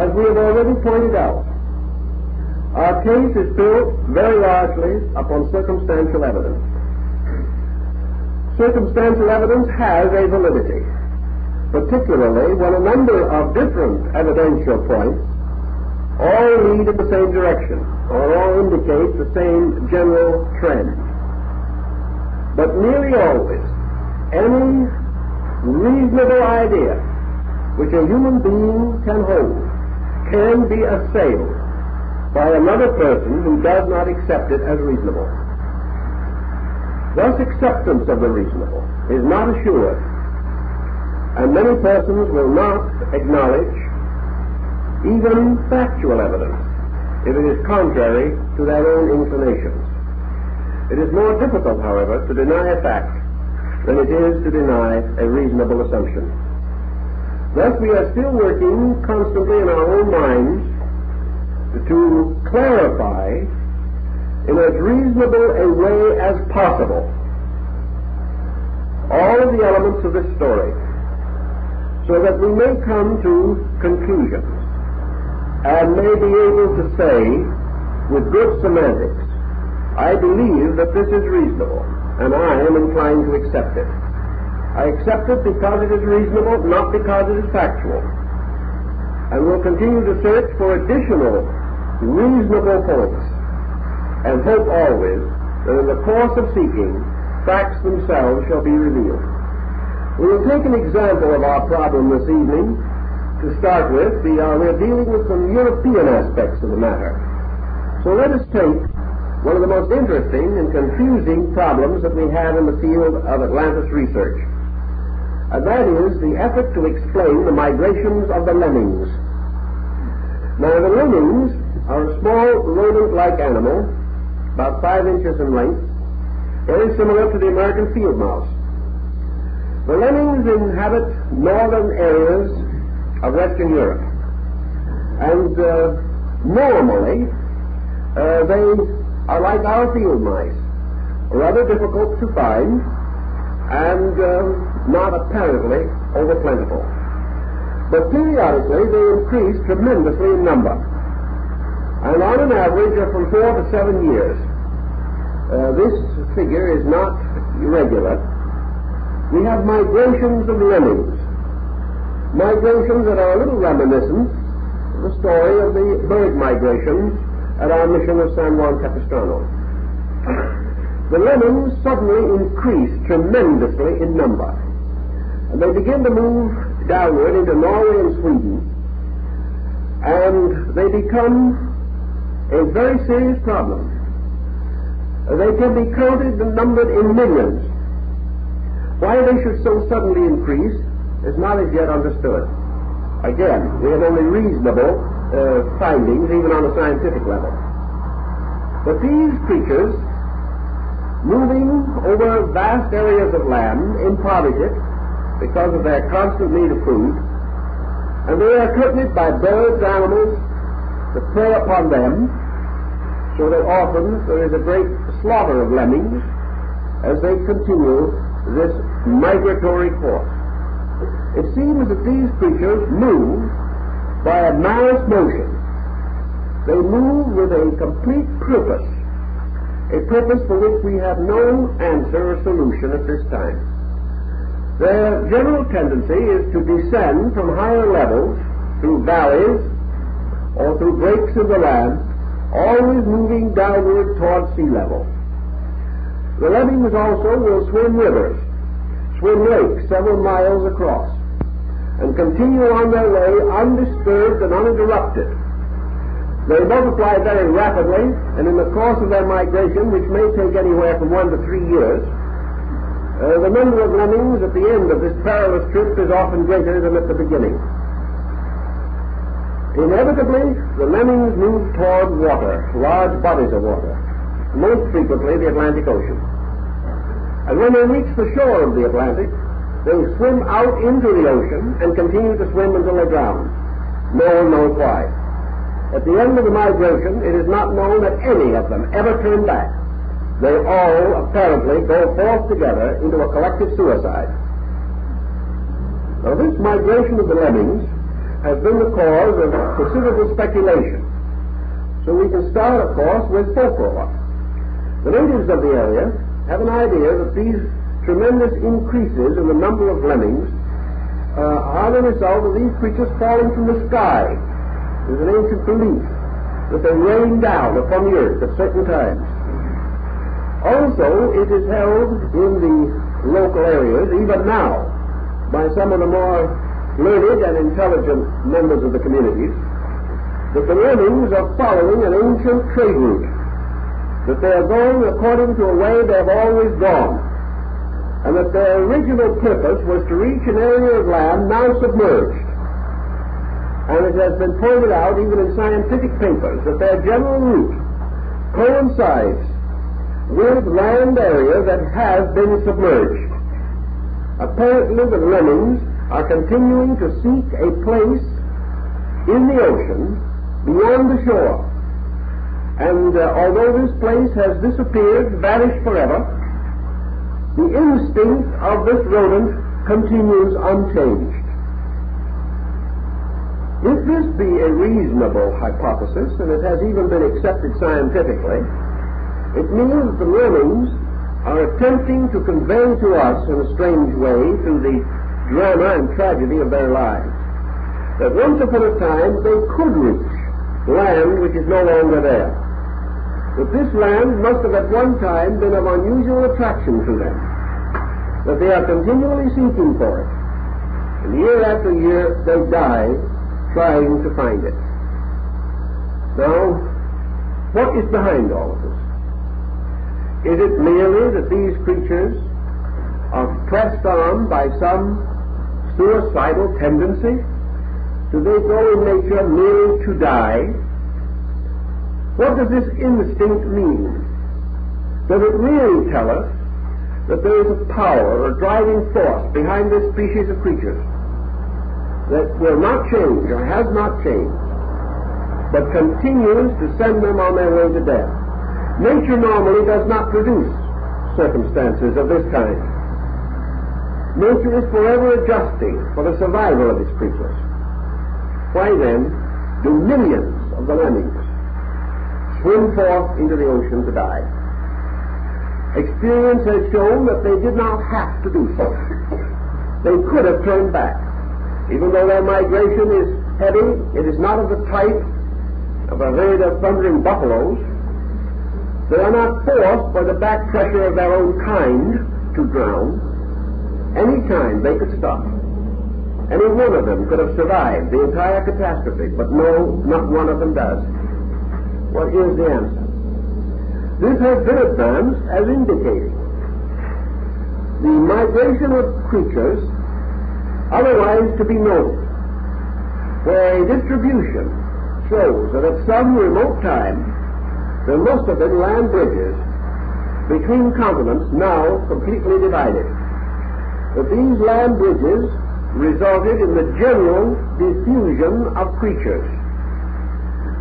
as we have already pointed out, our case is built very largely upon circumstantial evidence. Circumstantial evidence has a validity, particularly when a number of different evidential points all lead in the same direction, or all indicate the same general trend. But nearly always, any reasonable idea which a human being can hold can be assailed by another person who does not accept it as reasonable. Thus, acceptance of the reasonable is not assured, and many persons will not acknowledge even factual evidence if it is contrary to their own inclinations. It is more difficult, however, to deny a fact than it is to deny a reasonable assumption. Thus, we are still working constantly in our own minds to clarify in as reasonable a way as possible all of the elements of this story, so that we may come to conclusions and may be able to say with good semantics, I believe that this is reasonable, and I am inclined to accept it. I accept it because it is reasonable, not because it is factual. And we'll continue to search for additional reasonable points, and hope always that in the course of seeking, facts themselves shall be revealed. We will take an example of our problem this evening. To start with, we're dealing with some European aspects of the matter. So let us take one of the most interesting and confusing problems that we have in the field of Atlantis research. And that is the effort to explain the migrations of the lemmings. Now, the lemmings are a small rodent-like animal, about 5 inches in length, very similar to the American field mouse. The lemmings inhabit northern areas of Western Europe, and normally they are like our field mice, rather difficult to find and not apparently over-plentiful. But periodically they increase tremendously in number, and on an average are from 4 to 7 years. This figure is not irregular. We have migrations of lemmings, migrations that are a little reminiscent of the story of the bird migrations at our mission of San Juan Capistrano. The lemmings suddenly increase tremendously in number, and they begin to move downward into Norway and Sweden, and they become a very serious problem. They can be counted and numbered in millions. Why they should so suddenly increase is not as yet understood. Again, we have only reasonable findings, even on a scientific level. But these creatures, moving over vast areas of land, impoverish it because of their constant need of food, and they are accompanied by birds, animals that prey upon them, so that often there is a great slaughter of lemmings as they continue this migratory course. It seems that these creatures move by a mass motion. They move with a complete purpose, a purpose for which we have no answer or solution at this time. Their general tendency is to descend from higher levels through valleys or through breaks in the land, always moving downward toward sea level. The lemmings also will swim rivers, swim lakes several miles across, and continue on their way undisturbed and uninterrupted. They multiply very rapidly, and in the course of their migration, which may take anywhere from 1 to 3 years, the number of lemmings at the end of this perilous trip is often greater than at the beginning. Inevitably, the lemmings move toward water, large bodies of water, most frequently the Atlantic Ocean. And when they reach the shore of the Atlantic, they swim out into the ocean and continue to swim until they drown. No one knows why. At the end of the migration, it is not known that any of them ever turn back. They all apparently go forth together into a collective suicide. Now, this migration of the lemmings has been the cause of considerable speculation. So we can start, of course, with folklore. The natives of the area have an idea that these tremendous increases in the number of lemmings are the result of these creatures falling from the sky. There's an ancient belief that they rain down upon the earth at certain times. Also, it is held in the local areas, even now, by some of the more learned and intelligent members of the communities, that the lemmings are following an ancient trade route, that they are going according to a way they have always gone, and that their original purpose was to reach an area of land now submerged. And it has been pointed out, even in scientific papers, that their general route coincides with land area that has been submerged. Apparently the lemmings are continuing to seek a place in the ocean beyond the shore. And although this place has disappeared, vanished forever, the instinct of this rodent continues unchanged. If this be a reasonable hypothesis, and it has even been accepted scientifically, it means the lemmings are attempting to convey to us in a strange way, through the drama and tragedy of their lives, that once upon a time they could reach land which is no longer there. That this land must have at one time been of unusual attraction to them, that they are continually seeking for it, and year after year they die trying to find it. Now, what is behind all of this? Is it merely that these creatures are pressed on by some suicidal tendency? Do they go in nature merely to die? What does this instinct mean? Does it really tell us that there is a power or driving force behind this species of creatures that will not change or has not changed, but continues to send them on their way to death? Nature normally does not produce circumstances of this kind. Nature is forever adjusting for the survival of its creatures. Why then do millions of the lemmings swim forth into the ocean to die? Experience has shown that they did not have to do so. They could have turned back. Even though their migration is heavy, it is not of the type of a herd of thundering buffaloes. They are not forced by the back pressure of their own kind to drown. Any time they could stop. Any one of them could have survived the entire catastrophe, but no, not one of them does. What is the answer? This has been advanced as indicating the migration of creatures otherwise to be noted, where a distribution shows that at some remote time there must have been land bridges between continents now completely divided. That these land bridges resulted in the general diffusion of creatures.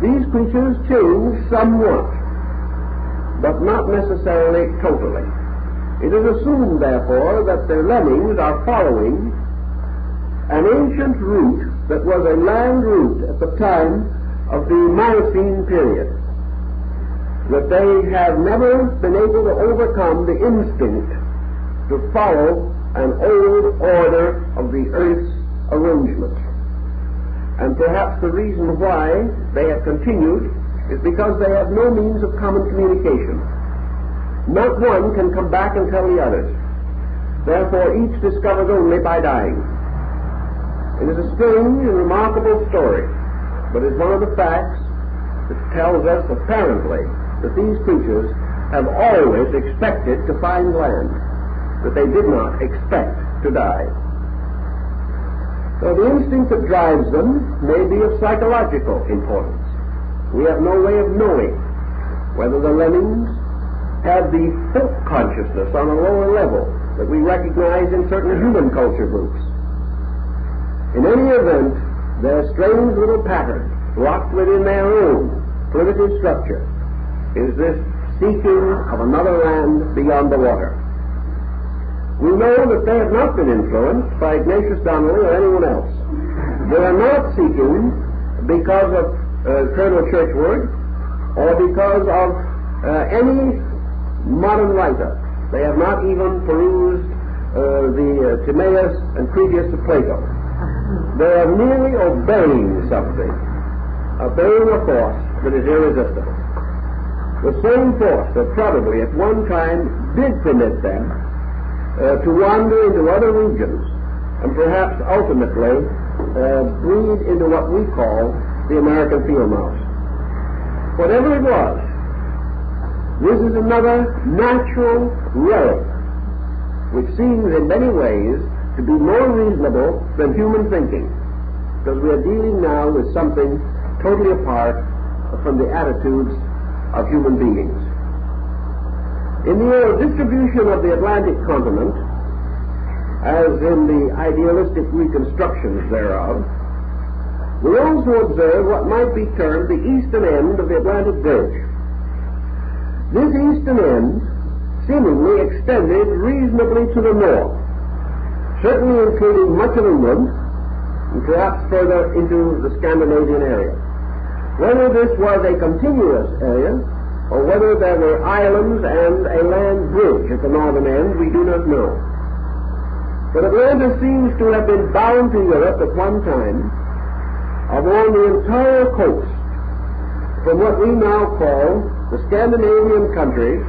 These creatures change somewhat, but not necessarily totally. It is assumed, therefore, that the lemmings are following an ancient route that was a land route at the time of the Miocene period. That they have never been able to overcome the instinct to follow an old order of the earth's arrangement. And perhaps the reason why they have continued is because they have no means of common communication. Not one can come back and tell the others. Therefore, each discovers only by dying. It is a strange and remarkable story, but is one of the facts that tells us apparently that these creatures have always expected to find land, that they did not expect to die. So the instinct that drives them may be of psychological importance. We have no way of knowing whether the lemmings have the folk consciousness on a lower level that we recognize in certain human culture groups. In any event, their strange little pattern, locked within their own primitive structure, is this seeking of another land beyond the water. We know that they have not been influenced by Ignatius Donnelly or anyone else. They are not seeking because of Colonel Churchward or because of any modern writer. They have not even perused the Timaeus and Critias of Plato. They are merely obeying something, obeying a force that is irresistible. The same force that probably at one time did permit them to wander into other regions and perhaps ultimately breed into what we call the American field mouse. Whatever it was, this is another natural relic which seems in many ways to be more reasonable than human thinking, because we are dealing now with something totally apart from the attitudes of human beings. In the distribution of the Atlantic continent, as in the idealistic reconstructions thereof, we also observe what might be termed the eastern end of the Atlantic Bridge. This eastern end seemingly extended reasonably to the north, certainly including much of England, and perhaps further into the Scandinavian area. Whether this was a continuous area, or whether there were islands and a land bridge at the northern end, we do not know. But Atlantis seems to have been bound to Europe at one time along the entire coast, from what we now call the Scandinavian countries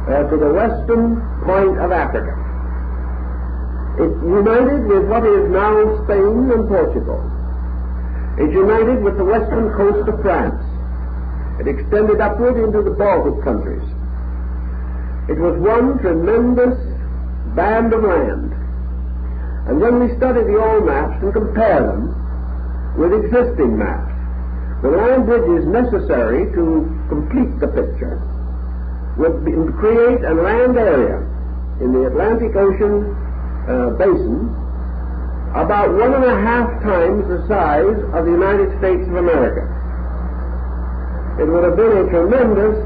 to the western point of Africa. It united with what is now Spain and Portugal. It united with the western coast of France. It extended upward into the Baltic countries. It was one tremendous band of land. And when we study the old maps and compare them with existing maps, the land bridges necessary to complete the picture would create a land area in the Atlantic Ocean basin about 1.5 times the size of the United States of America. It would have been a tremendous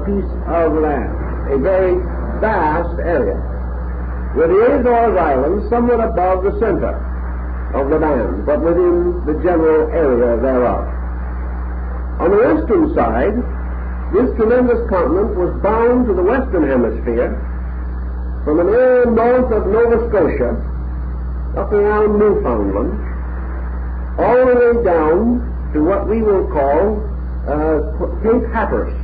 piece of land, a very vast area, with the Azores Islands somewhat above the center of the band, but within the general area thereof. On the western side, this tremendous continent was bound to the western hemisphere from an area north of Nova Scotia up around Newfoundland, all the way down to what we will call Cape Hatteras.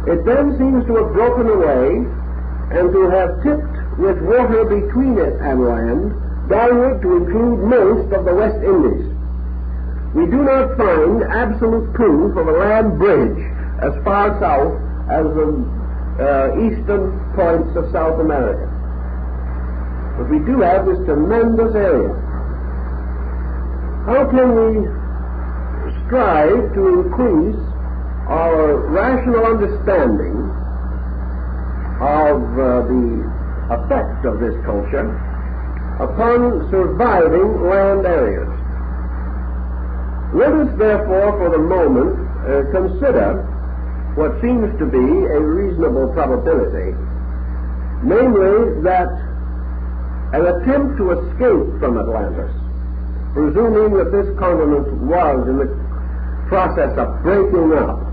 It then seems to have broken away and to have tipped with water between it and land downward to include most of the West Indies. We do not find absolute proof of a land bridge as far south as the eastern points of South America. But we do have this tremendous area. How can we strive to increase our rational understanding of the effect of this culture upon surviving land areas? Let us therefore for the moment consider what seems to be a reasonable probability, namely that an attempt to escape from Atlantis, presuming that this continent was in the process of breaking up,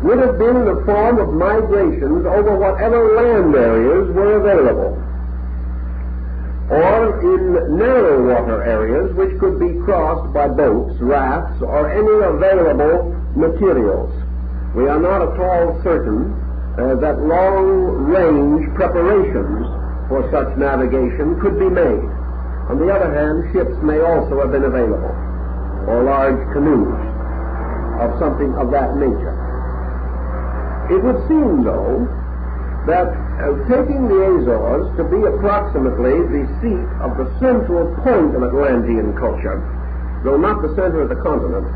would have been in the form of migrations over whatever land areas were available, or in narrow water areas which could be crossed by boats, rafts, or any available materials. We are not at all certain that long-range preparations for such navigation could be made. On the other hand, ships may also have been available, or large canoes of something of that nature. It would seem, though, that taking the Azores to be approximately the seat of the central point of Atlantean culture, though not the center of the continent,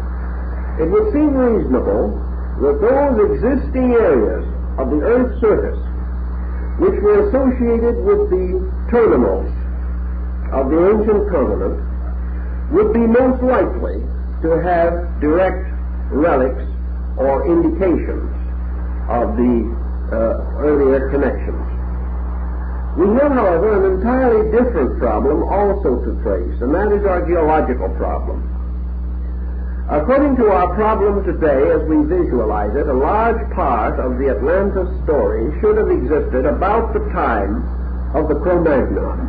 it would seem reasonable that those existing areas of the Earth's surface which were associated with the terminals of the ancient continent would be most likely to have direct relics or indications of the earlier connections. We have, however, an entirely different problem also to face, and that is our geological problem. According to our problem today, as we visualize it, a large part of the Atlantis story should have existed about the time of the Cro-Magnon.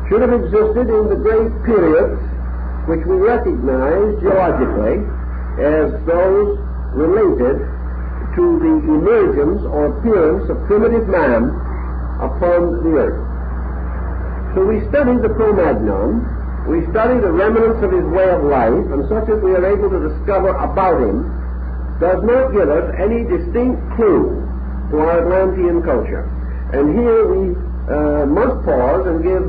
Should have existed in the great periods which we recognize geologically as those related to the emergence or appearance of primitive man upon the earth. So we study the Cro-Magnon, we study the remnants of his way of life, and such as we are able to discover about him does not give us any distinct clue to our Atlantean culture. And here we must pause and give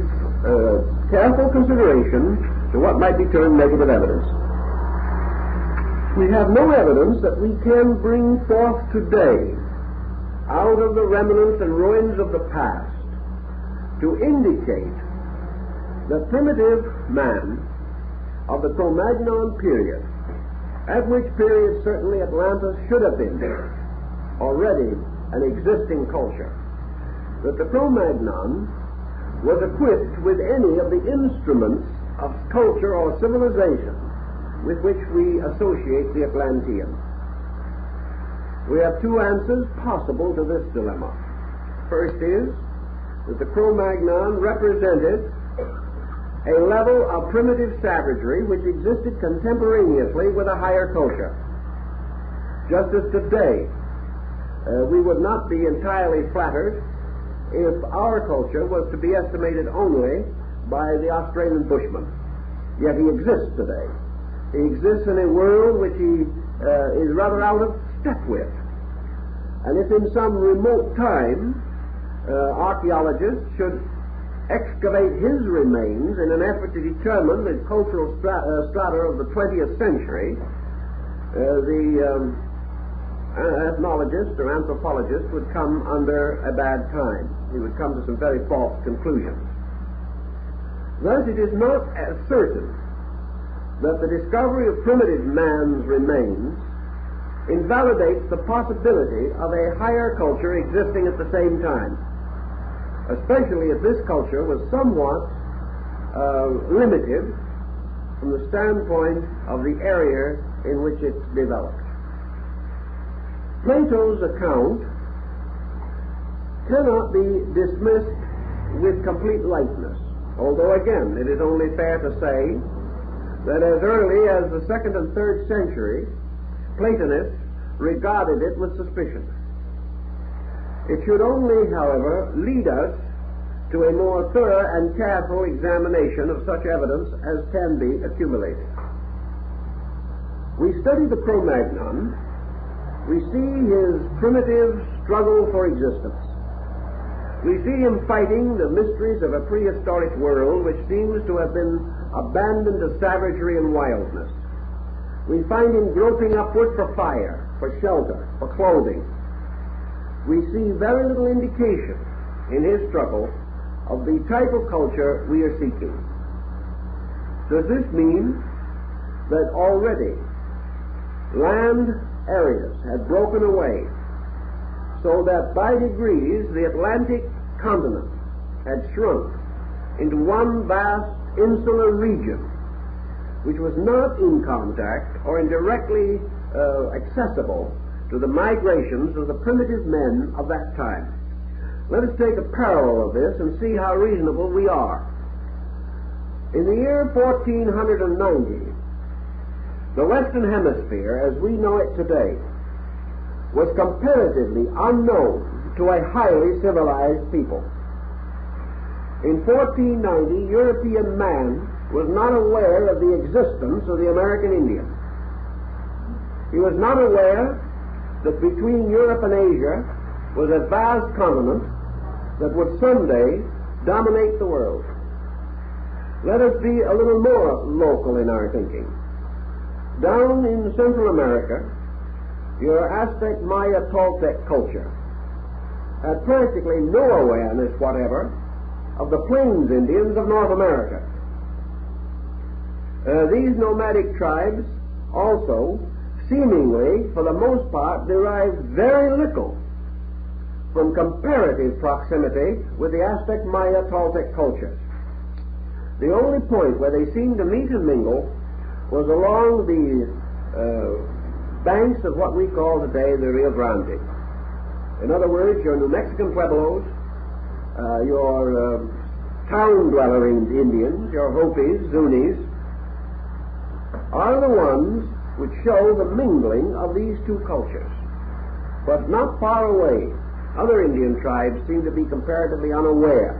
careful consideration to what might be termed negative evidence. We have no evidence that we can bring forth today out of the remnants and ruins of the past to indicate the primitive man of the Cro-Magnon period, at which period certainly Atlantis should have been already an existing culture, that the Cro-Magnon was equipped with any of the instruments of culture or civilization with which we associate the Atlantean. We have two answers possible to this dilemma. First is that the Cro-Magnon represented a level of primitive savagery which existed contemporaneously with a higher culture. Just as today, we would not be entirely flattered if our culture was to be estimated only by the Australian bushman. Yet he exists today. He exists in a world which he is rather out of step with. And if in some remote time archaeologists should excavate his remains in an effort to determine the cultural strata of the 20th century, the ethnologist or anthropologist would come under a bad time. He would come to some very false conclusions. Thus, it is not as certain that the discovery of primitive man's remains invalidates the possibility of a higher culture existing at the same time, especially if this culture was somewhat limited from the standpoint of the area in which it developed. Plato's account cannot be dismissed with complete lightness, although again it is only fair to say that as early as the 2nd and 3rd century, Platonists regarded it with suspicion. It should only, however, lead us to a more thorough and careful examination of such evidence as can be accumulated. We study the Cro-Magnon, we see his primitive struggle for existence. We see him fighting the mysteries of a prehistoric world which seems to have been abandoned to savagery and wildness. We find him groping upward for fire, for shelter, for clothing. We see very little indication in his struggle of the type of culture we are seeking. Does this mean that already land areas had broken away so that by degrees the Atlantic continent had shrunk into one vast insular region which was not in contact or indirectly accessible to the migrations of the primitive men of that time? Let us take a parallel of this and see how reasonable we are. In the year 1490, the Western Hemisphere, as we know it today, was comparatively unknown to a highly civilized people. In 1490, European man was not aware of the existence of the American Indian. He was not aware that between Europe and Asia was a vast continent that would someday dominate the world. Let us be a little more local in our thinking. Down in Central America, your Aztec, Maya, Toltec culture had practically no awareness whatever of the Plains Indians of North America. These nomadic tribes also, seemingly, for the most part, derived very little from comparative proximity with the Aztec, Maya, Toltec cultures. The only point where they seemed to meet and mingle was along the banks of what we call today the Rio Grande. In other words, your New Mexican Pueblos, your town-dweller Indians, your Hopis, Zunis, are the ones which show the mingling of these two cultures. But not far away, other Indian tribes seem to be comparatively unaware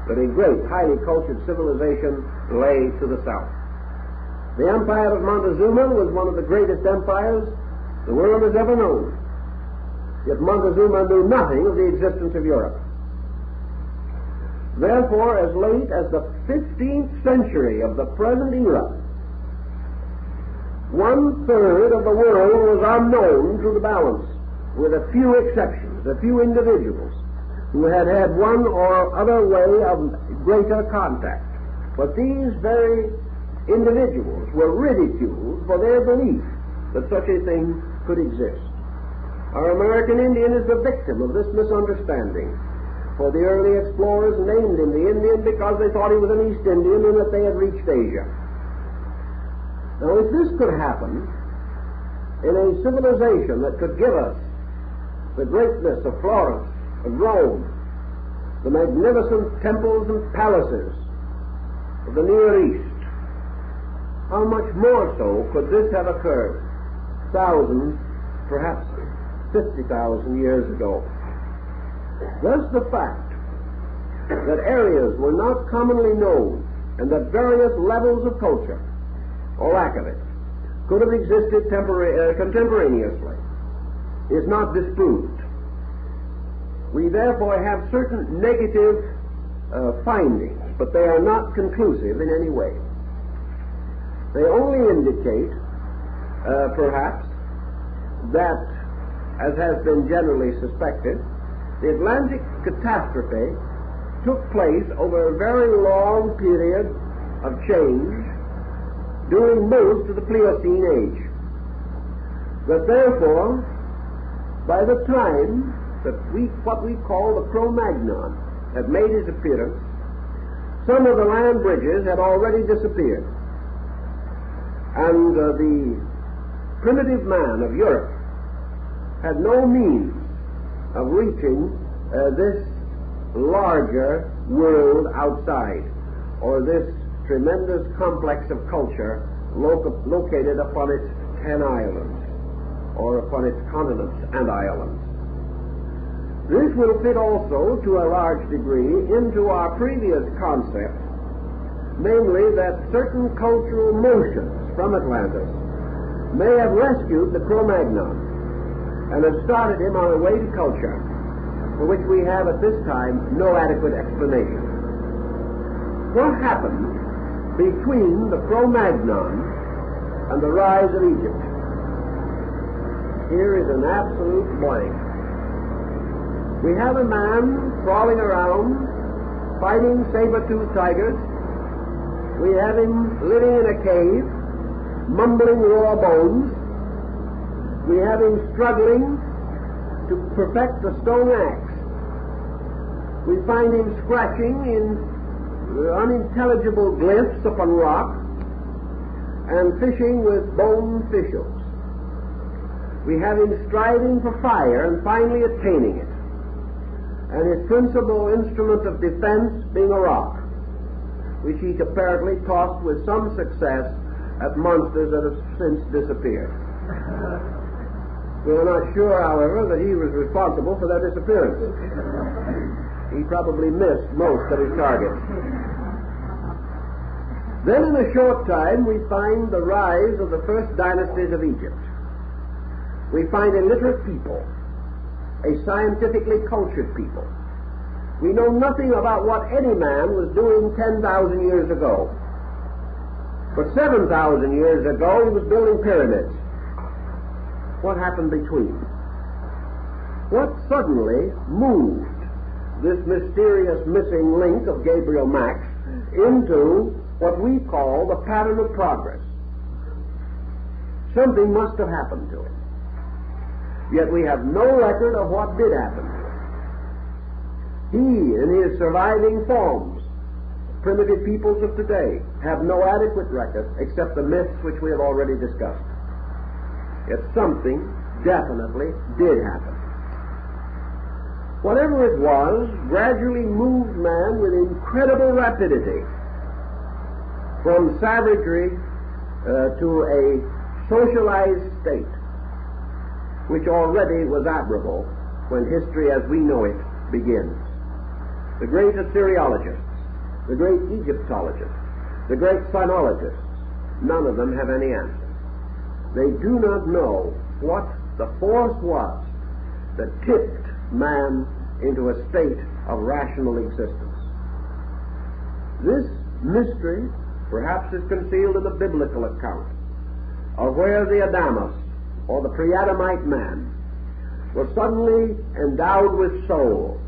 that a great, highly cultured civilization lay to the south. The empire of Montezuma was one of the greatest empires the world has ever known. Yet Montezuma knew nothing of the existence of Europe. Therefore, as late as the 15th century of the present era, 1/3 of the world was unknown to the balance, with a few exceptions, a few individuals who had had one or other way of greater contact. But these very individuals were ridiculed for their belief that such a thing could exist. Our American Indian is the victim of this misunderstanding, for the early explorers named him the Indian because they thought he was an East Indian and that they had reached Asia. Now, if this could happen in a civilization that could give us the greatness of Florence, of Rome, the magnificent temples and palaces of the Near East, how much more so could this have occurred thousands, perhaps 50,000 years ago? Thus the fact that areas were not commonly known and that various levels of culture, or lack of it, could have existed contemporaneously is not disproved. We therefore have certain negative findings, but they are not conclusive in any way. They only indicate, perhaps, that, as has been generally suspected, the Atlantic catastrophe took place over a very long period of change during most of the Pliocene age. That therefore, by the time that what we call the Cro-Magnon had made his appearance, some of the land bridges had already disappeared. And the primitive man of Europe had no means of reaching this larger world outside, or this tremendous complex of culture located upon its 10 islands, or upon its continents and islands. This will fit also, to a large degree, into our previous concept, namely that certain cultural motions from Atlantis may have rescued the Cro-Magnon and have started him on a way to culture for which we have at this time no adequate explanation. What happened between the Cro-Magnon and the rise of Egypt? Here is an absolute blank. We have a man crawling around, fighting saber-toothed tigers. We have him living in a cave, mumbling raw bones. We have him struggling to perfect the stone axe. We find him scratching in unintelligible glyphs upon rock and fishing with bone fishhooks. We have him striving for fire and finally attaining it, and his principal instrument of defense being a rock, which he apparently tossed with some success at monsters that have since disappeared. We are not sure, however, that he was responsible for their disappearance. He probably missed most of his targets. Then in a short time we find the rise of the first dynasties of Egypt. We find a literate people, a scientifically cultured people. We know nothing about what any man was doing 10,000 years ago. But 7,000 years ago he was building pyramids. What happened between? What suddenly moved this mysterious missing link of Gabriel Max into what we call the pattern of progress? Something must have happened to it. Yet we have no record of what did happen to it. He, in his surviving forms, primitive peoples of today, have no adequate record except the myths which we have already discussed. Yet something definitely did happen. Whatever it was gradually moved man with incredible rapidity from savagery to a socialized state, which already was admirable when history as we know it begins. The great Assyriologists, the great Egyptologists, the great sinologists, none of them have any answer. They do not know what the force was that tipped man into a state of rational existence. This mystery perhaps is concealed in the biblical account of where the Adamus, or the pre-Adamite man, was suddenly endowed with soul,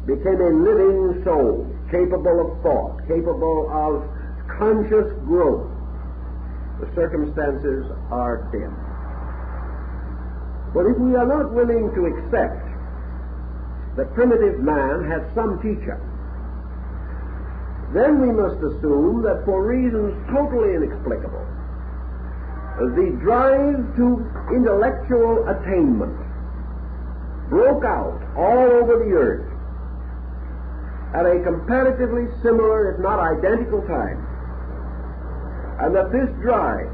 became a living soul, capable of thought, capable of conscious growth. The circumstances are dim. But if we are not willing to accept that primitive man has some teacher, then we must assume that for reasons totally inexplicable, the drive to intellectual attainment broke out all over the earth at a comparatively similar, if not identical time, and that this drive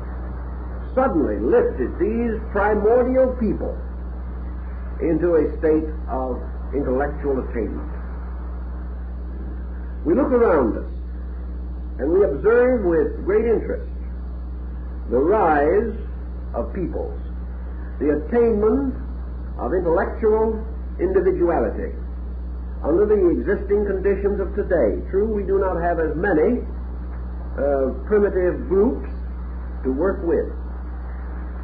suddenly lifted these primordial people into a state of intellectual attainment. We look around us and we observe with great interest the rise of peoples, the attainment of intellectual individuality under the existing conditions of today. True, we do not have as many primitive groups to work with.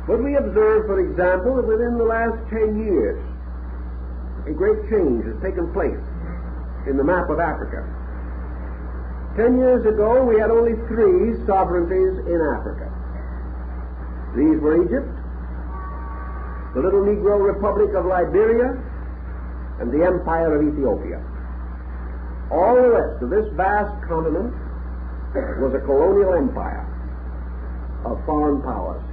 But we observe, for example, that within the last 10 years, a great change has taken place in the map of Africa. 10 years ago, we had only 3 sovereignties in Africa. These were Egypt, the little Negro Republic of Liberia, and the Empire of Ethiopia. All the rest of this vast continent was a colonial empire of foreign powers.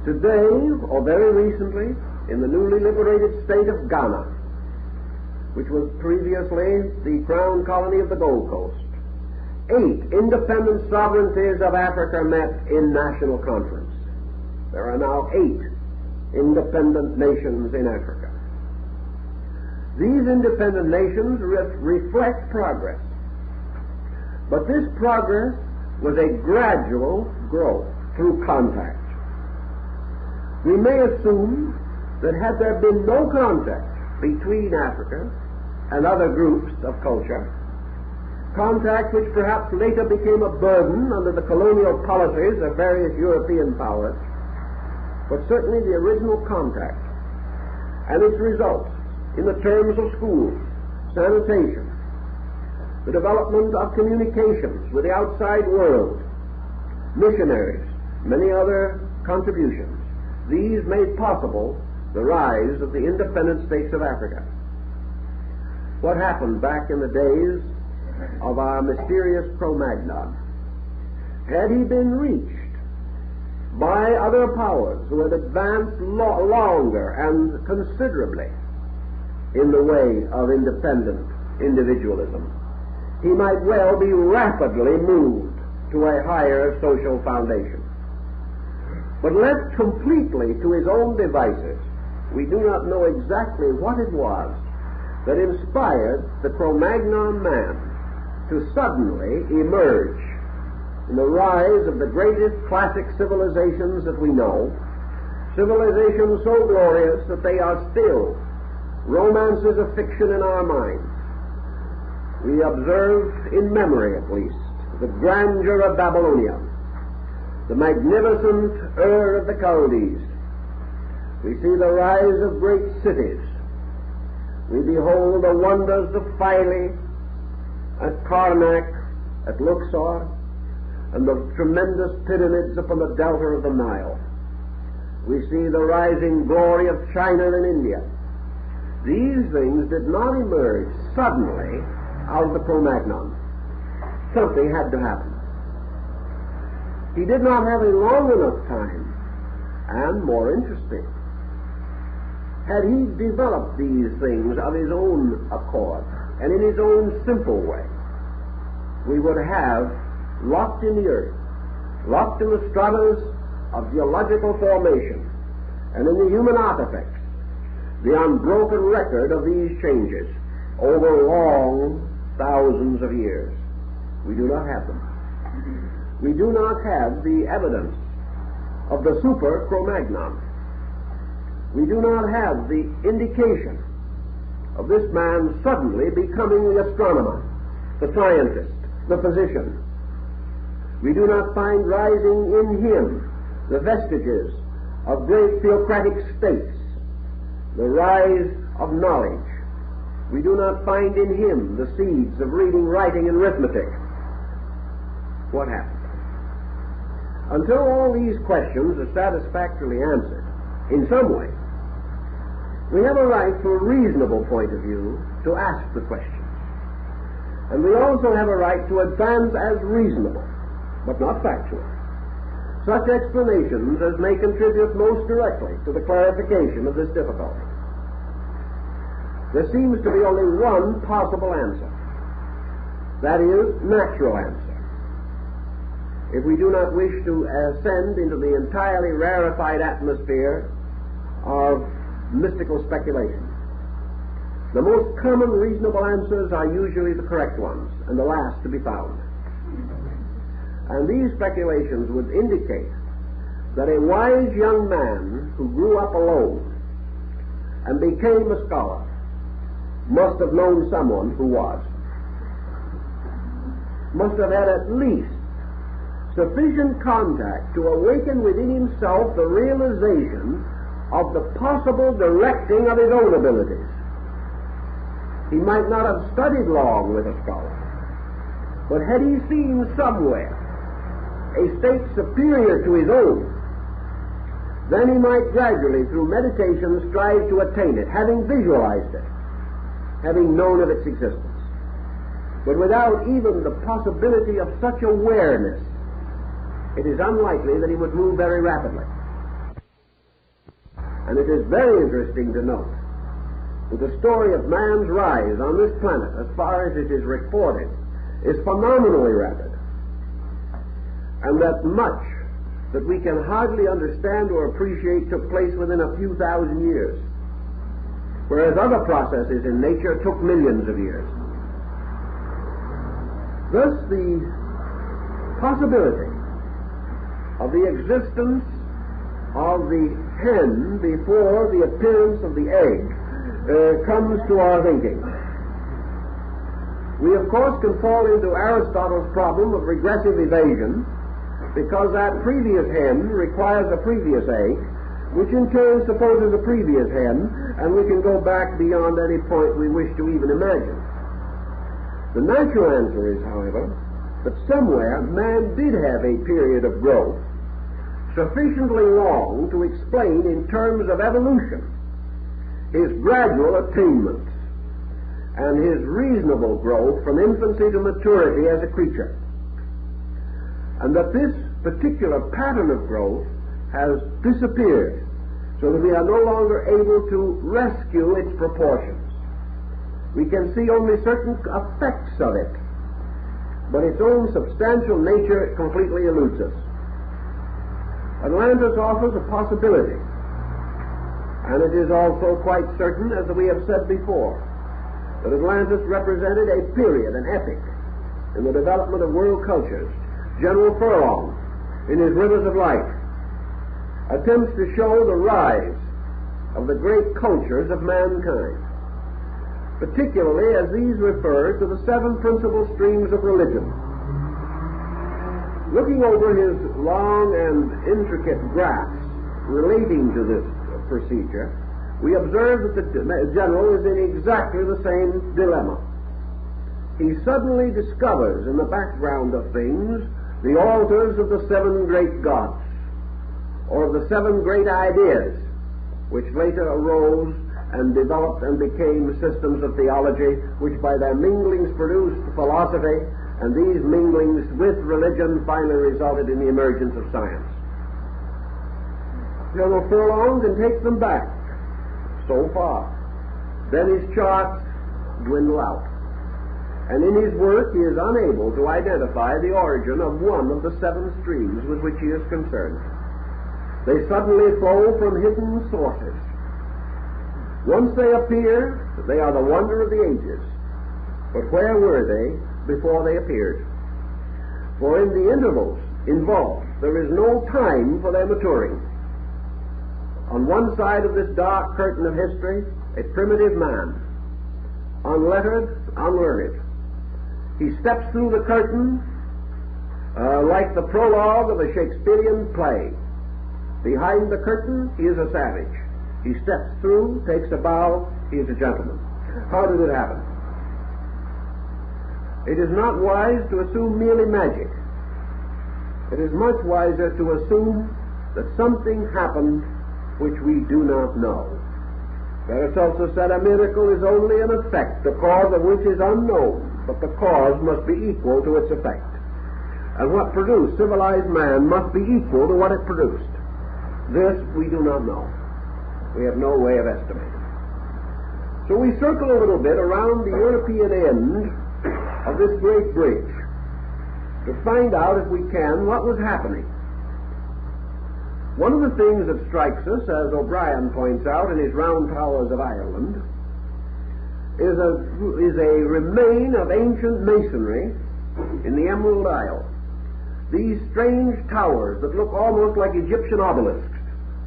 Today, or very recently, in the newly liberated state of Ghana, which was previously the crown colony of the Gold Coast, 8 independent sovereignties of Africa met in national conference. There are now 8 independent nations in Africa. These independent nations reflect progress, but this progress was a gradual growth through contact. We may assume that had there been no contact between Africa and other groups of culture, contact which perhaps later became a burden under the colonial policies of various European powers, but certainly the original contact and its results in the terms of schools, sanitation, the development of communications with the outside world, missionaries, many other contributions, these made possible the rise of the independent states of Africa. What happened back in the days of our mysterious Cro-Magnon? Had he been reached by other powers who had advanced longer and considerably in the way of independent individualism, he might well be rapidly moved to a higher social foundation. But left completely to his own devices, we do not know exactly what it was that inspired the Cro-Magnon man to suddenly emerge in the rise of the greatest classic civilizations that we know, civilizations so glorious that they are still romances of fiction in our minds. We observe, in memory at least, the grandeur of Babylonia, the magnificent Ur of the Chaldees. We see the rise of great cities. We behold the wonders of Philae, at Karnak, at Luxor, and the tremendous pyramids upon the delta of the Nile. We see the rising glory of China and India. These things did not emerge suddenly out of the Cro-Magnon. Something had to happen. He did not have a long enough time, and more interesting, had he developed these things of his own accord and in his own simple way, we would have locked in the earth, locked in the stratas of geological formation and in the human artifacts, the unbroken record of these changes over long thousands of years. We do not have them. We do not have the evidence of the super Cro-Magnon. We do not have the indication of this man suddenly becoming the astronomer, the scientist, the physician. We do not find rising in him the vestiges of great theocratic states, the rise of knowledge. We do not find in him the seeds of reading, writing, and arithmetic. What happened? Until all these questions are satisfactorily answered, in some way, we have a right, from a reasonable point of view, to ask the questions. And we also have a right to advance as reasonable, but not factual, such explanations as may contribute most directly to the clarification of this difficulty. There seems to be only one possible answer. That is, natural answer. If we do not wish to ascend into the entirely rarefied atmosphere of mystical speculation. The most common reasonable answers are usually the correct ones, and the last to be found. And these speculations would indicate that a wise young man who grew up alone and became a scholar must have known someone who was. Must have had at least sufficient contact to awaken within himself the realization of the possible directing of his own abilities. He might not have studied long with a scholar, but had he seen somewhere a state superior to his own, then he might gradually, through meditation, strive to attain it, having visualized it, having known of its existence. But without even the possibility of such awareness, it is unlikely that he would move very rapidly. And it is very interesting to note that the story of man's rise on this planet, as far as it is recorded, is phenomenally rapid. And that much that we can hardly understand or appreciate took place within a few thousand years, whereas other processes in nature took millions of years. Thus, the possibility of the existence of the hen before the appearance of the egg comes to our thinking. We, of course, can fall into Aristotle's problem of regressive evasion, because that previous hen requires a previous egg, which in turn supposes a previous hen, and we can go back beyond any point we wish to even imagine. The natural answer is, however, that somewhere man did have a period of growth sufficiently long to explain in terms of evolution his gradual attainments and his reasonable growth from infancy to maturity as a creature. And that this particular pattern of growth has disappeared, so that we are no longer able to rescue its proportions. We can see only certain effects of it, but its own substantial nature completely eludes us. Atlantis offers a possibility, and it is also quite certain, as we have said before, that Atlantis represented a period, an epoch, in the development of world cultures. General Furlong, in his Rivers of Light, attempts to show the rise of the great cultures of mankind, particularly as these refer to the seven principal streams of religion. Looking over his long and intricate graphs relating to this procedure, we observe that the general is in exactly the same dilemma. He suddenly discovers in the background of things the altars of the seven great gods, or of the seven great ideas, which later arose and developed and became systems of theology, which by their minglings produced philosophy, and these minglings with religion finally resulted in the emergence of science. General Furlong can take them back so far. Then his charts dwindle out. And in his work he is unable to identify the origin of one of the 7 streams with which he is concerned. They suddenly flow from hidden sources. Once they appear, they are the wonder of the ages. But where were they before they appeared? For in the intervals involved, there is no time for their maturing. On one side of this dark curtain of history, a primitive man, unlettered, unlearned. He steps through the curtain like the prologue of a Shakespearean play. Behind the curtain, he is a savage. He steps through, takes a bow, he is a gentleman. How did it happen? It is not wise to assume merely magic. It is much wiser to assume that something happened which we do not know. Paracelsus said a miracle is only an effect, the cause of which is unknown, but the cause must be equal to its effect. And what produced civilized man must be equal to what it produced. This we do not know. We have no way of estimating. So we circle a little bit around the European end of this great bridge to find out, if we can, what was happening. One of the things that strikes us, as O'Brien points out in his Round Towers of Ireland, is a remain of ancient masonry in the Emerald Isle. These strange towers that look almost like Egyptian obelisks,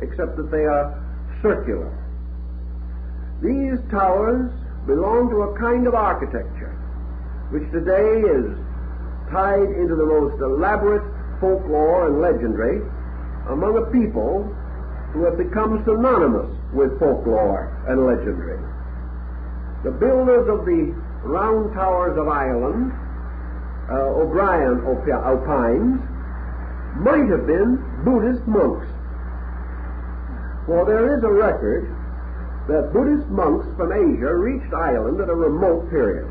except that they are circular. These towers belong to a kind of architecture which today is tied into the most elaborate folklore and legendary among a people who have become synonymous with folklore and legendary. The builders of the Round Towers of Ireland, O'Brien opines, might have been Buddhist monks. For there is a record that Buddhist monks from Asia reached Ireland at a remote period.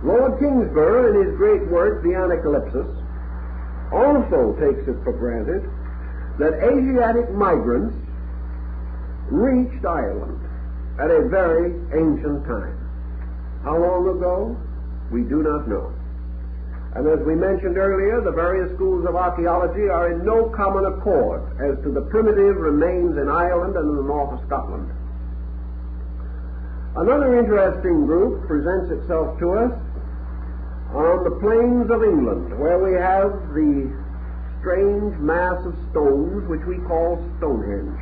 Lord Kingsborough, in his great work, The Anacalypsis, also takes it for granted that Asiatic migrants reached Ireland at a very ancient time. How long ago? We do not know. And as we mentioned earlier, the various schools of archaeology are in no common accord as to the primitive remains in Ireland and in the north of Scotland. Another interesting group presents itself to us on the plains of England, where we have the strange mass of stones which we call Stonehenge.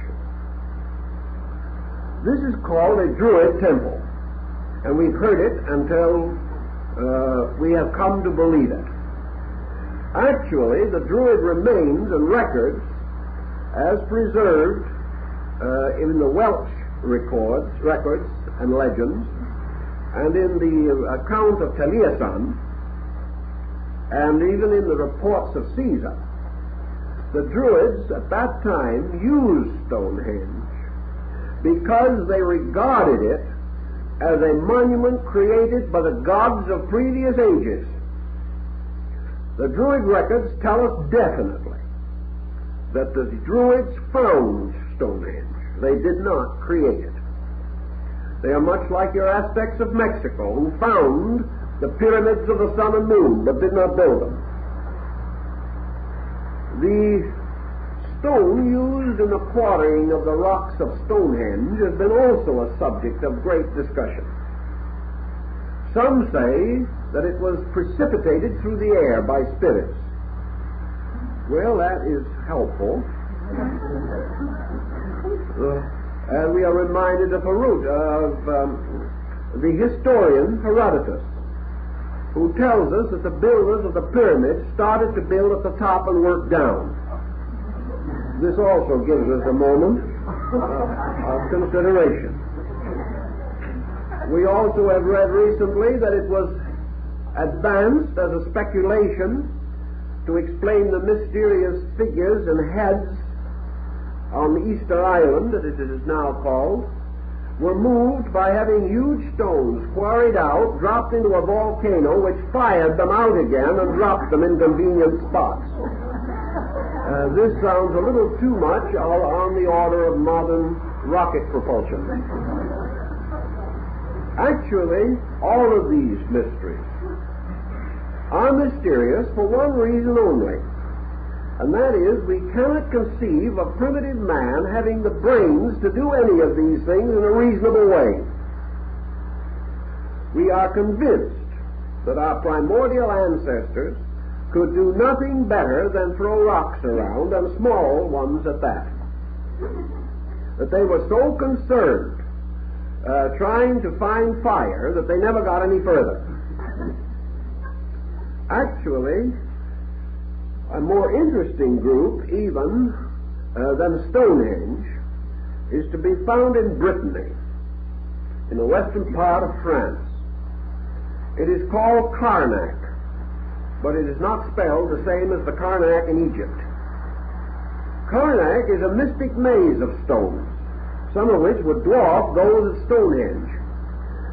This is called a Druid temple, and we've heard it until we have come to believe it. Actually, the Druid remains and records, as preserved in the Welsh records and legends, and in the account of Taliesin, and even in the reports of Caesar, the Druids at that time used Stonehenge because they regarded it as a monument created by the gods of previous ages. The Druid records tell us definitely that the Druids found Stonehenge. They did not create it. They are much like your Aztecs of Mexico, who found the pyramids of the sun and moon, but did not build them. The stone used in the quarrying of the rocks of Stonehenge has been also a subject of great discussion. Some say that it was precipitated through the air by spirits. Well, that is helpful. And we are reminded of the historian Herodotus, who tells us that the builders of the pyramids started to build at the top and worked down. This also gives us a moment of consideration. We also have read recently that it was advanced as a speculation to explain the mysterious figures and heads on the Easter Island, as it is now called, were moved by having huge stones quarried out, dropped into a volcano, which fired them out again and dropped them in convenient spots. This sounds a little too much on the order of modern rocket propulsion. Actually, all of these mysteries are mysterious for one reason only, and that is we cannot conceive of primitive man having the brains to do any of these things in a reasonable way. We are convinced that our primordial ancestors could do nothing better than throw rocks around, and small ones at that. That they were so concerned trying to find fire that they never got any further. Actually, a more interesting group even than Stonehenge is to be found in Brittany, in the western part of France. It is called Karnak, but it is not spelled the same as the Karnak in Egypt. Karnak is a mystic maze of stones, some of which would dwarf those of Stonehenge.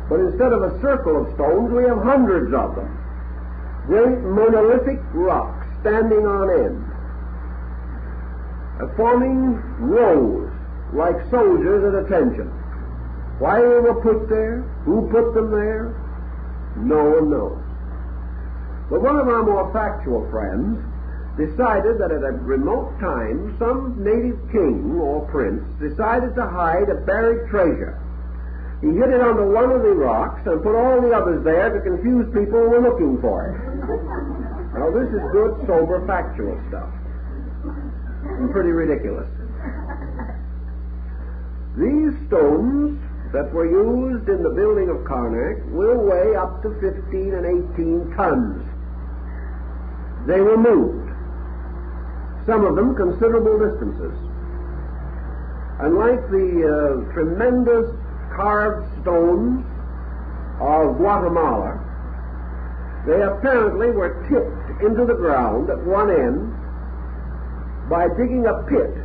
But instead of a circle of stones, we have hundreds of them. Great monolithic rocks standing on end, forming rows like soldiers at attention. Why they were put there, who put them there, no one knows. But one of our more factual friends decided that at a remote time some native king or prince decided to hide a buried treasure. He hid it under one of the rocks and put all the others there to confuse people who were looking for it. Now this is good, sober, factual stuff. And pretty ridiculous. These stones that were used in the building of Karnak will weigh up to 15 and 18 tons. They were moved, some of them considerable distances. And like the tremendous carved stones of Guatemala, they apparently were tipped into the ground at one end by digging a pit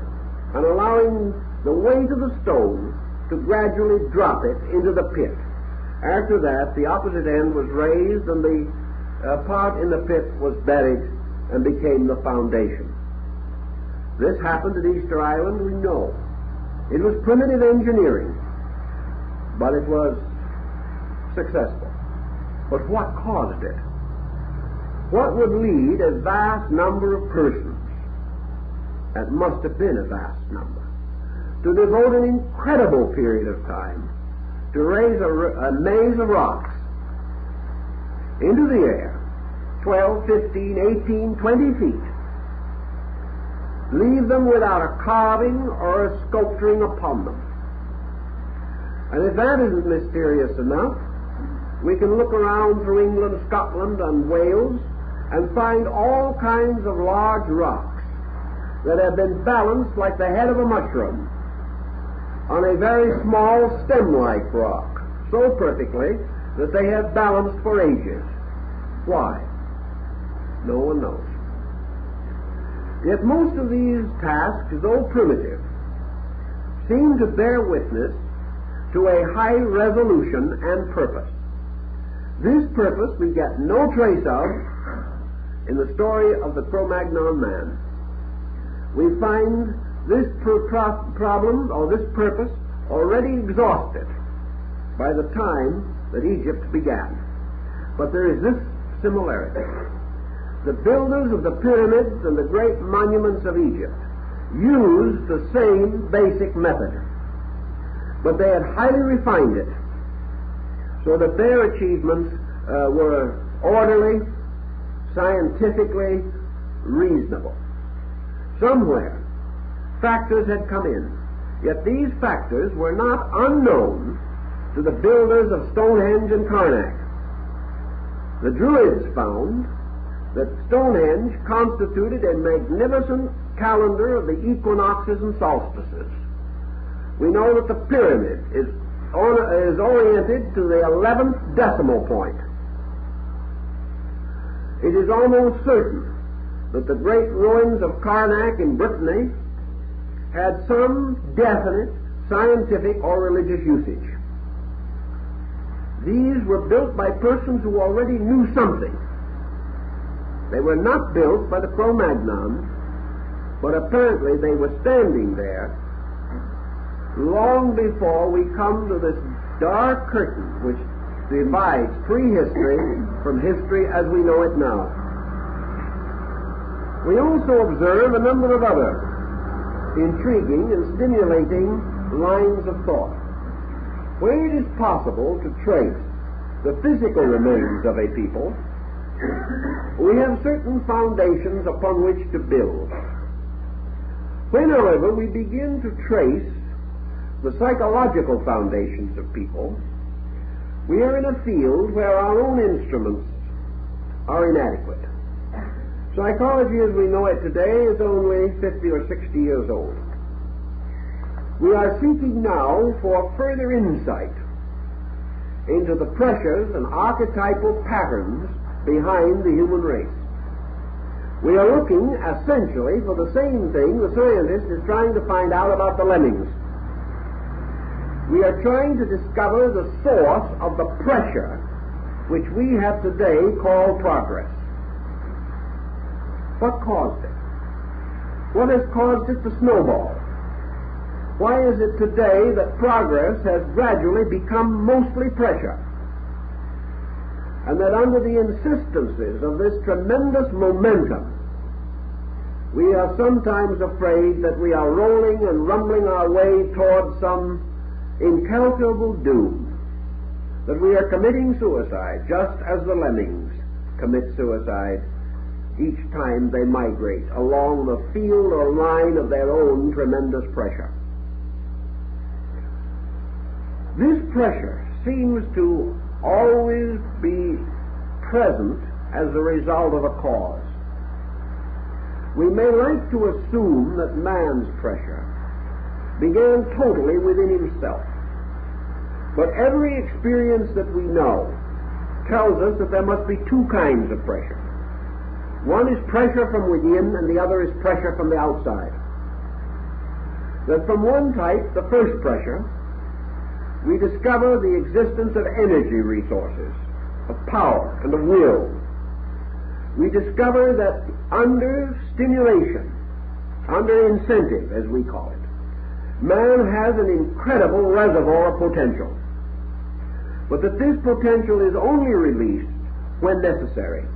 and allowing the weight of the stone to gradually drop it into the pit. After that, the opposite end was raised and the part in the pit was buried and became the foundation. This happened at Easter Island, we know. It was primitive engineering, but it was successful. But what caused it? What would lead a vast number of persons, that must have been a vast number, to devote an incredible period of time to raise a maze of rocks into the air, 12, 15, 18, 20 feet, leave them without a carving or a sculpturing upon them? And if that isn't mysterious enough, we can look around through England, Scotland, and Wales and find all kinds of large rocks that have been balanced like the head of a mushroom on a very small stem-like rock, so perfectly that they have balanced for ages. Why? No one knows. Yet most of these tasks, though primitive, seem to bear witness to a high resolution and purpose. This purpose we get no trace of in the story of the Cro-Magnon man. We find this problem, or this purpose, already exhausted by the time that Egypt began. But there is this similarity. The builders of the pyramids and the great monuments of Egypt used the same basic method, but they had highly refined it so that their achievements were orderly, scientifically reasonable. Somewhere, factors had come in, yet these factors were not unknown to the builders of Stonehenge and Karnak. The Druids found that Stonehenge constituted a magnificent calendar of the equinoxes and solstices. We know that the pyramid is oriented to the 11th decimal point. It is almost certain that the great ruins of Karnak in Brittany had some definite scientific or religious usage. These were built by persons who already knew something. They were not built by the Cro-Magnon, but apparently they were standing there long before we come to this dark curtain which divides prehistory from history as we know it now. We also observe a number of other intriguing and stimulating lines of thought. Where it is possible to trace the physical remains of a people, we have certain foundations upon which to build. When, however, we begin to trace the psychological foundations of people, we are in a field where our own instruments are inadequate. Psychology as we know it today is only 50 or 60 years old. We are seeking now for further insight into the pressures and archetypal patterns behind the human race. We are looking essentially for the same thing the scientist is trying to find out about the lemmings. We are trying to discover the source of the pressure which we have today called progress. What caused it? What has caused it to snowball? Why is it today that progress has gradually become mostly pressure? And that under the insistences of this tremendous momentum, we are sometimes afraid that we are rolling and rumbling our way towards some incalculable doom, that we are committing suicide just as the lemmings commit suicide each time they migrate along the field or line of their own tremendous pressure. This pressure seems to always be present as a result of a cause. We may like to assume that man's pressure began totally within himself. But every experience that we know tells us that there must be two kinds of pressure. One is pressure from within, and the other is pressure from the outside. That from one type, the first pressure, we discover the existence of energy resources, of power and of will. We discover that under stimulation, under incentive, as we call it, man has an incredible reservoir of potential. But that this potential is only released when necessary,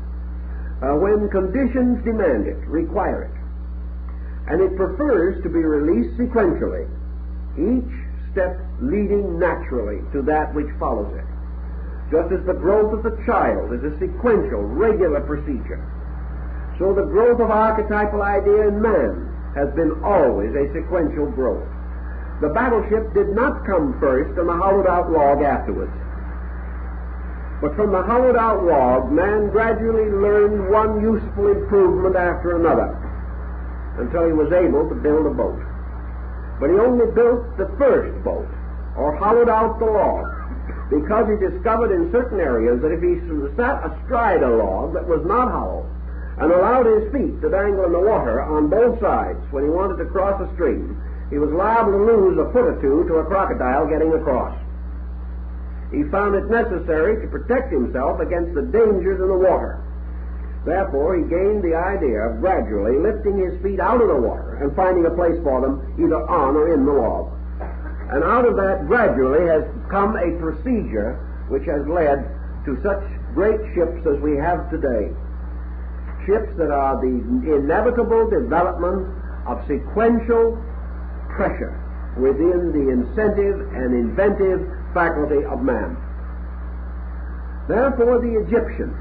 when conditions demand it, require it. And it prefers to be released sequentially, each step leading naturally to that which follows it. Just as the growth of the child is a sequential, regular procedure, so the growth of archetypal idea in man has been always a sequential growth. The battleship did not come first and the hollowed-out log afterwards. But from the hollowed-out log, man gradually learned one useful improvement after another until he was able to build a boat. But he only built the first boat, or hollowed out the log, because he discovered in certain areas that if he sat astride a log that was not hollow and allowed his feet to dangle in the water on both sides when he wanted to cross a stream, he was liable to lose a foot or two to a crocodile getting across. He found it necessary to protect himself against the dangers in the water. Therefore, he gained the idea of gradually lifting his feet out of the water and finding a place for them either on or in the log. And out of that gradually has come a procedure which has led to such great ships as we have today. Ships that are the inevitable development of sequential pressure within the incentive and inventive faculty of man. Therefore, the Egyptian,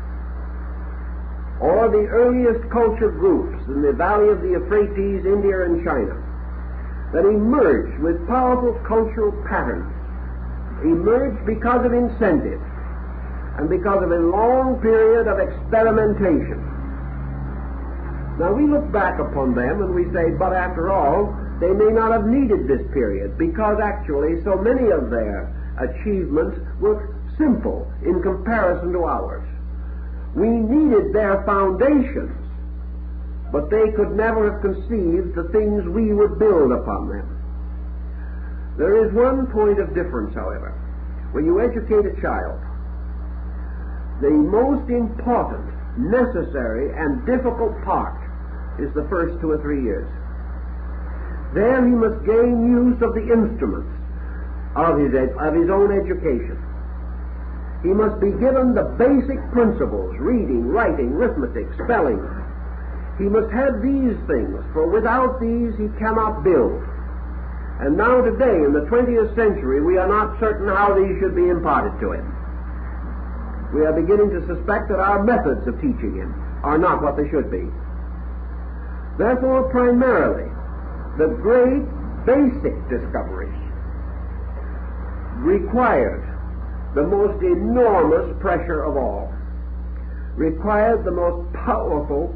or the earliest culture groups in the valley of the Euphrates, India and China, that emerged with powerful cultural patterns, emerged because of incentive and because of a long period of experimentation. Now we look back upon them and we say, but after all, they may not have needed this period, because actually so many of their achievements were simple in comparison to ours. We needed their foundations, but they could never have conceived the things we would build upon them. There is one point of difference, however. When you educate a child, the most important, necessary, and difficult part is the first 2 or 3 years. There he must gain use of the instruments of his own education. He must be given the basic principles, reading, writing, arithmetic, spelling. He must have these things, for without these he cannot build. And now today, in the 20th century, we are not certain how these should be imparted to him. We are beginning to suspect that our methods of teaching him are not what they should be. Therefore, primarily, the great basic discoveries required the most enormous pressure of all, required the most powerful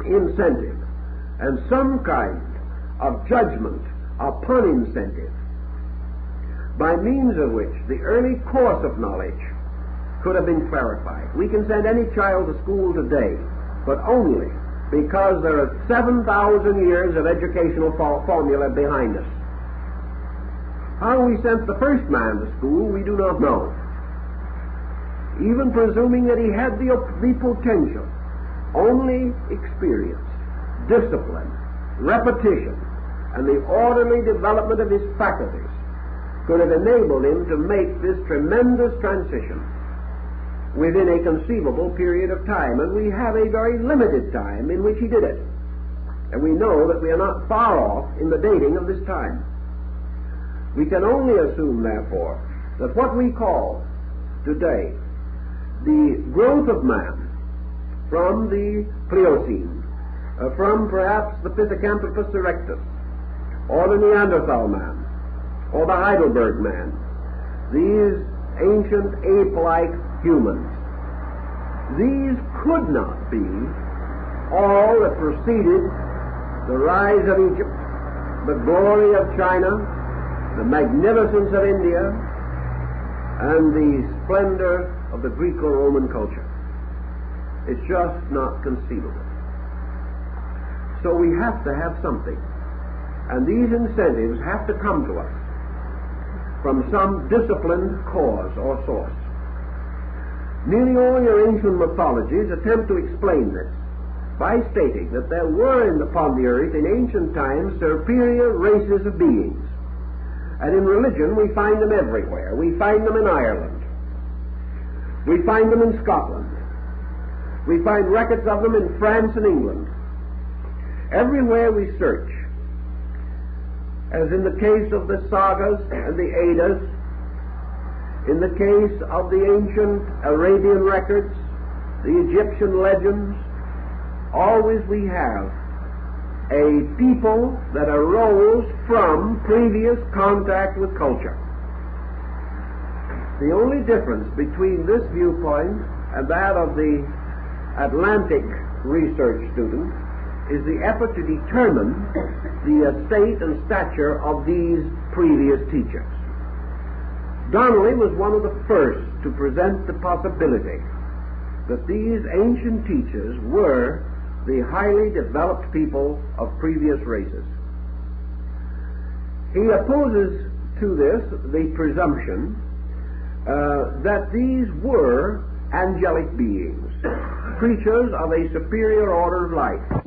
incentive, and some kind of judgment upon incentive, by means of which the early course of knowledge could have been clarified. We can send any child to school today, but only because there are 7,000 years of educational formula behind us. How we sent the first man to school, we do not know. Even presuming that he had the potential, only experience, discipline, repetition, and the orderly development of his faculties could have enabled him to make this tremendous transition within a conceivable period of time. And we have a very limited time in which he did it. And we know that we are not far off in the dating of this time. We can only assume, therefore, that what we call today the growth of man from the Pliocene, from perhaps the Pithecanthropus erectus, or the Neanderthal man, or the Heidelberg man, these ancient ape-like humans, these could not be all that preceded the rise of Egypt, the glory of China, the magnificence of India, and the splendor of the Greco-Roman culture. It's just not conceivable. So we have to have something. And these incentives have to come to us from some disciplined cause or source. Nearly all your ancient mythologies attempt to explain this by stating that there were upon the earth in ancient times superior races of beings. And in religion we find them everywhere. We find them in Ireland. We find them in Scotland. We find records of them in France and England. Everywhere we search, as in the case of the sagas and the Eddas, in the case of the ancient Arabian records, the Egyptian legends, always we have a people that arose from previous contact with culture. The only difference between this viewpoint and that of the Atlantic research student is the effort to determine the state and stature of these previous teachers. Donnelly was one of the first to present the possibility that these ancient teachers were the highly developed people of previous races. He opposes to this the presumption that these were angelic beings, creatures of a superior order of life.